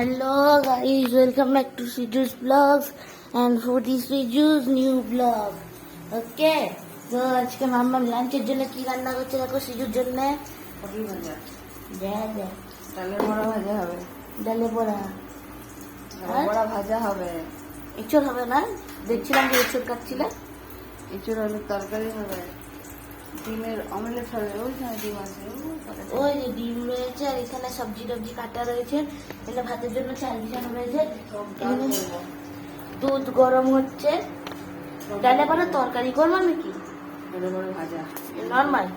Hello guys, welcome back to Siju's vlogs and for this Siju's new vlog. Okay, তো আজকে মাম্মাম লাঞ্চের জন্য কি রান্না করছে দেখো সিজুর জন্য। পটল ভাজা, ডালের বড়া ভাজা হবে, ডালে বড়া বড়া ভাজা হবে, এঁচড় হবে না? দেখছিলাম যে এঁচড় কাটছিলে। এঁচড় আলুর তরকারি হবে, ডিমের অমলেট হবে। ওই সময় ডিম আছে, ওই যে ডিম রয়েছে আর এখানে সবজি টবজি কাটা রয়েছে। এখানে ভাতের জন্য চাল বিছানো রয়েছে, এখানে দুধ গরম হচ্ছে। ডালে বড়া তরকারি করবো নাকি ভাজা নর্মাল?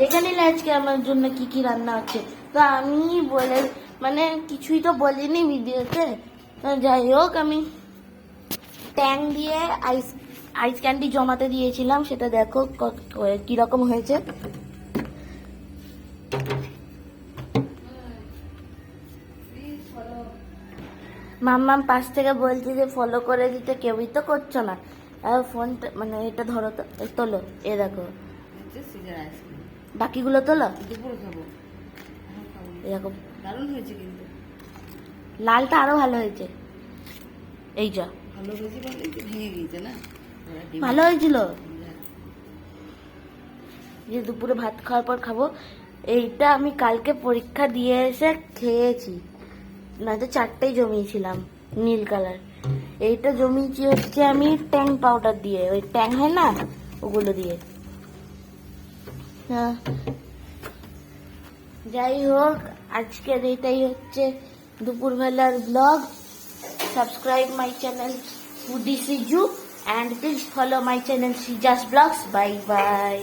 দেখে নিলে আজকে আমার জন্য কি কি রান্না হচ্ছে। তো আমি বলে মানে কিছুই তো বলিনি ভিডিওতে। যাই হোক, আমি ট্যাং দিয়ে আইস ক্যান্ডি জমাতে দিয়েছিলাম, সেটা দেখো কিরকম হয়েছে। মাম্মাম পাশ থেকে বলছে যে ফলো করে দিতে, কেউই তো করছো না। আর ফোনটা মানে এটা ধরো তো, তোলো, এ দেখো বাকিগুলো তোলো। দুপুরে খাবো, এরকম দারুণ হয়েছে কিন্তু। লালটা আরো ভালো হয়েছে। এই যা ভালো হয়েছে বলে ভেঙে গিয়েছে না, ভালো হয়েছিল। যে দুপুরে ভাত খাওয়ার পর খাবো। এইটা আমি কালকে পরীক্ষা দিয়ে এসে খেয়েছি, নয়তো 4টেই জমিয়েছিলাম নীল কালার। এইটা জমিয়েছি হচ্ছে আমি ট্যাং পাউডার দিয়ে, ওই ট্যাং হয় না ওগুলো দিয়ে। যাই হোক, আজকের এটাই হচ্ছে দুপুরবেলার blog. Subscribe my channel foodie Siju and please follow my channel Sija's Vlogs. Bye bye.